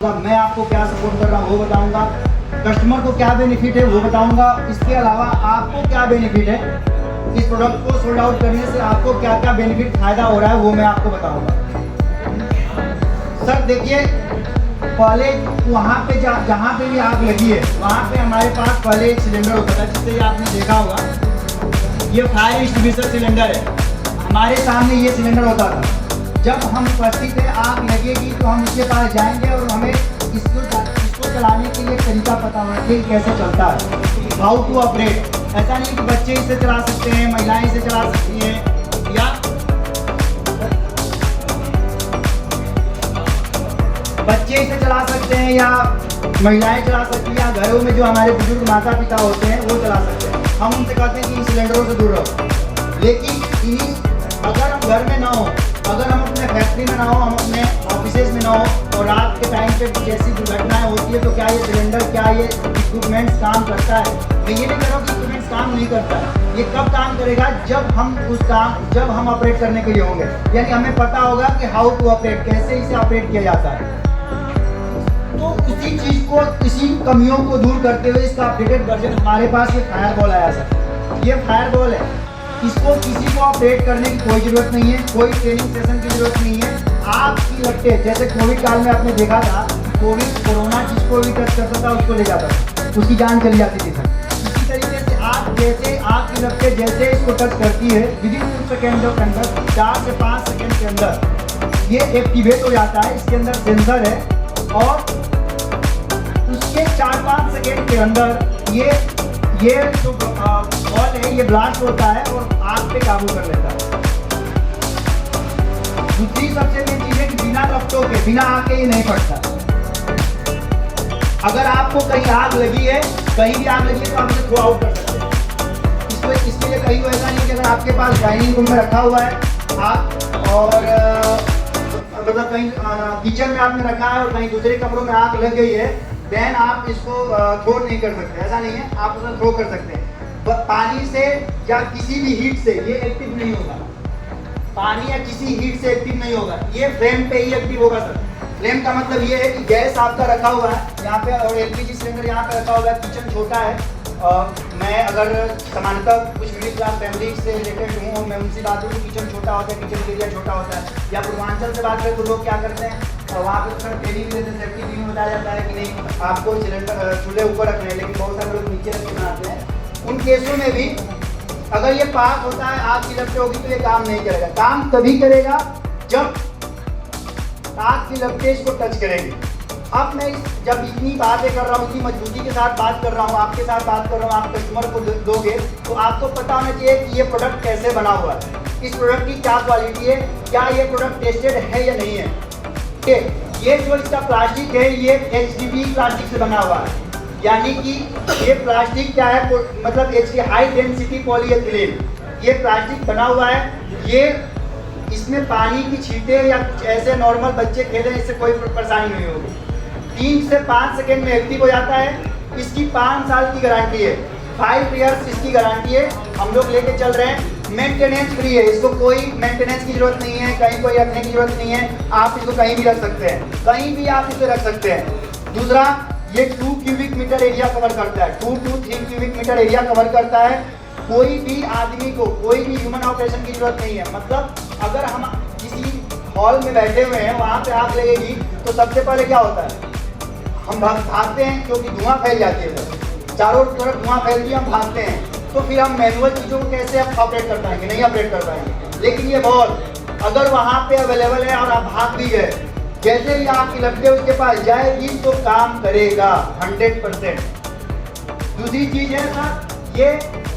मैं आपको क्या सपोर्ट कर रहा हूँ वो बताऊंगा, कस्टमर को क्या बेनिफिट है वो बताऊंगा, इसके अलावा आपको क्या बेनिफिट है, इस प्रोडक्ट को सोल्ड आउट करने से आपको क्या क्या बेनिफिट फायदा हो रहा है वो मैं आपको बताऊंगा। सर देखिए, पहले वहाँ पे जहाँ पे भी आग लगी है वहाँ पे हमारे पास पहले एक सिलेंडर होता था जिससे आपने देखा होगा, ये फायर एक्सटिंग्विशर सिलेंडर है। हमारे सामने ये सिलेंडर होता था। जब हम उपस्थित है आग लगेगी तो हम इसके पास जाएंगे और हमें इसको चलाने के लिए तरीका पता होना चाहिए कैसे चलता है, हाउ टू ऑपरेट। ऐसा नहीं कि बच्चे इसे चला सकते हैं, महिलाएं इसे चला सकती हैं, या बच्चे इसे चला सकते हैं या महिलाएं चला सकती हैं, या घरों में जो हमारे बुजुर्ग माता पिता होते हैं वो चला सकते हैं। हम उनसे कहते हैं कि इन सिलेंडरों से दूर रहो। लेकिन अगर हम घर में ना हो, अगर हम अपने फैक्ट्री में ना हो, हम अपने ऑफिसेज में ना हो और रात के टाइम पे कुछ ऐसी दुर्घटनाएं होती है तो क्या ये सिलेंडर, क्या ये इक्विपमेंट्स काम करता है? मैं ये नहीं कह रहा हूँ कि इक्विपमेंट्स काम नहीं करता है। ये कब काम करेगा? जब हम ऑपरेट करने के लिए होंगे, यानी हमें पता होगा कि हाउ टू ऑपरेट, कैसे इसे ऑपरेट किया जाता है। तो उसी चीज़ को, इसी कमियों को दूर करते हुए इसका अपडेटेड वर्जन हमारे पास ये फायरबॉल आया सर। ये फायरबॉल है, इसको किसी को ऑपरेट करने की कोई ज़रूरत नहीं है, कोई ट्रेनिंग सेशन की ज़रूरत नहीं है। आपकी लगते जैसे कोविड काल में आपने देखा था, कोरोना जिसको भी टच करता था उसको ले जाता था, उसकी जान चली जाती थी सर। इसी तरीके से आपकी लगते जैसे इसको टच करती है, विदिन 2 सेकेंड के अंदर, 4 से 5 सेकेंड के अंदर ये एक्टिवेट हो जाता है। इसके अंदर सेंसर है और उसके 4-5 सेकेंड के अंदर ये जो बॉल है ये ब्लास्ट होता है और आग पे काबू कर लेता है। दूसरी सबसे मेन चीज है कि बिना रफ्तों के, बिना आग के ये नहीं फटता। अगर आपको कहीं आग लगी है, कहीं भी आग लगी है तो आप इसे थ्रो आउट कर सकते हैं। इसके लिए कहीं ऐसा नहीं कि अगर आपके पास डाइनिंग रूम में रखा हुआ है आग और मतलब कहीं किचन में आपने रखा है और कहीं दूसरे कमरों में आग लग गई है, देन आप इसको थ्रो नहीं कर सकते। ऐसा नहीं है, आप उसे थ्रो कर सकते हैं। पानी से या किसी भी हीट से ये एक्टिव नहीं होगा, पानी या किसी हीट से एक्टिव नहीं होगा, ये फ्लेम पे ही एक्टिव होगा सर। फ्लेम का मतलब ये है कि गैस आपका रखा हुआ है यहाँ पे और एलपीजी सिलेंडर यहाँ पे रखा हुआ है, किचन छोटा है। मैं अगर सामान्यतः कुछ मिडिल क्लास फैमिली से रिलेटेड हूँ और मैं उनसे बात करूँ, किचन छोटा होता है, किचन एरिया छोटा होता है, या पूर्वांचल से बात करें तो लोग क्या करते हैं, वहाँ पे सर ट्रेनिंग भी देते हैं, सेफ्टी भी बताया जाता है कि नहीं आपको सिलेंडर चूल्हे ऊपर रखना है, लेकिन बहुत सारे लोग नीचे रख के बनाते हैं। उन केसों में भी अगर ये पास होता है, आग की लपटें होगी तो ये काम नहीं करेगा। काम तभी करेगा जब आग की लपटें इसको टच करेगी। अब मैं जब इतनी बातें कर रहा हूँ, इतनी मजबूती के साथ बात कर रहा हूँ, आपके साथ बात कर रहा हूँ, आप कस्टमर को दोगे तो आपको पता होना चाहिए कि ये प्रोडक्ट कैसे बना हुआ है, इस प्रोडक्ट की क्या क्वालिटी है, क्या ये प्रोडक्ट टेस्टेड है या नहीं है। ये जो इसका प्लास्टिक है ये HDPE प्लास्टिक से बना हुआ है, यानी कि ये प्लास्टिक क्या है, मतलब हाई डेंसिटी पॉलीएथिलीन ये प्लास्टिक बना हुआ है। ये इसमें पानी की छींटे या कुछ ऐसे नॉर्मल बच्चे खेलें, इससे कोई परेशानी नहीं होगी। 3 से 5 सेकेंड में एक्टिव हो जाता है। इसकी 5 साल की गारंटी है, 5 ईयर्स इसकी गारंटी है। हम लोग लेके चल रहे हैं, मेंटेनेंस फ्री है, इसको कोई मेंटेनेंस की जरूरत नहीं है, कहीं कोई रखने की जरूरत नहीं है। आप इसको कहीं भी रख सकते हैं, कहीं भी आप इसे रख सकते हैं। दूसरा, ये 2 क्यूबिक मीटर एरिया कवर करता है, 2 to 3 cubic metre area cover करता है। कोई भी आदमी को कोई भी ह्यूमन ऑपरेशन की जरूरत नहीं है। मतलब अगर हम किसी हॉल में बैठे हुए हैं, वहाँ पे आग लगेगी तो सबसे पहले क्या होता है, हम भागते हैं क्योंकि धुआं फैल जाती है, चारों तरफ धुआं फैलती है, हम भागते हैं। तो फिर हम मैनुअल चीज़ों को कैसे ऑपरेट कर पाएंगे, नहीं ऑपरेट कर पाएंगे। लेकिन ये बॉल अगर वहाँ पे अवेलेबल है और आप भाग भी गए, जैसे ही आपकी लपटें उसके पास जाएगी तो काम करेगा 100%। दूसरी चीज़ है सर, ये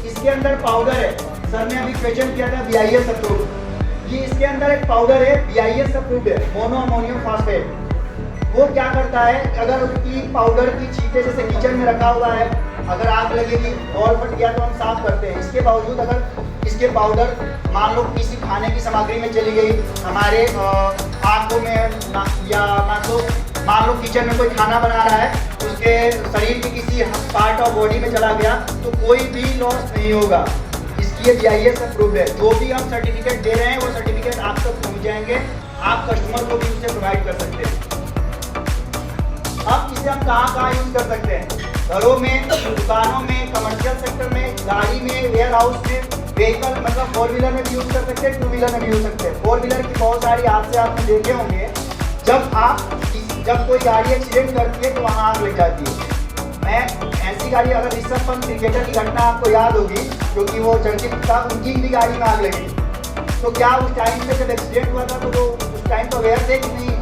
इसके अंदर पाउडर है। सर ने अभी क्वेश्चन किया था BIS अप्रूव्ड, ये इसके अंदर एक पाउडर है BIS अप्रूव्ड है, मोनो अमोनियम फॉस्फेट। वो क्या करता है, अगर उसकी पाउडर की छींटे जैसे किचन में रखा हुआ है, अगर आग लगेगी और फट गया तो हम साफ करते हैं। इसके बावजूद अगर इसके पाउडर मान लो किसी खाने की सामग्री में चली गई, हमारे आंखों में, या मान लो किचन में कोई खाना बना रहा है, उसके शरीर के किसी पार्ट ऑफ बॉडी में चला गया तो कोई भी लॉस नहीं होगा। इसकी ये BIS अप्रूव्ड है। जो भी हम सर्टिफिकेट दे रहे हैं वो सर्टिफिकेट आप तक पहुँच जाएंगे, आप कस्टमर को भी उसे प्रोवाइड कर सकते हैं। इसे हम कहाँ यूज कर सकते हैं? घरों में, दुकानों में, कमर्शियल सेक्टर में, गाड़ी में, वेयर हाउस में, व्हीकल मतलब 4 व्हीलर में भी यूज कर सकते हैं, 2 व्हीलर में भी यूज सकते हैं। 4 व्हीलर की बहुत सारी हादसे आपने देखे होंगे, जब कोई गाड़ी एक्सीडेंट करती है तो वहाँ आग लग जाती है। मैं ऐसी गाड़ी, अगर ऋषभ पंत क्रिकेटर की घटना आपको याद होगी, क्योंकि वो चर्चित था, उनकी भी गाड़ी में आग लगी। तो क्या उस टाइम पे जब एक्सीडेंट हुआ था तो वो उस टाइम तो अवेयर थे कि नहीं?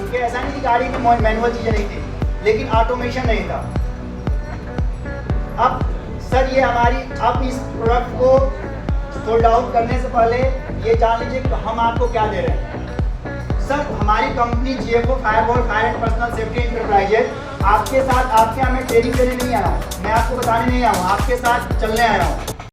उनके ऐसा नहीं कि गाड़ी में मैनुअल चीज़ें नहीं थी, लेकिन ऑटोमेशन नहीं था। अब सर ये अब इस प्रोडक्ट को सोल्ड आउट करने से पहले ये जान लीजिए कि हम आपको क्या दे रहे हैं। सर हमारी company GFO firewall fire and personal safety enterprises आपके साथ, आपके यहाँ मैं ट्रेनिंग देने नहीं आया हूँ, मैं आपको बताने नहीं आया हूँ, आपके साथ चलने आया हूँ।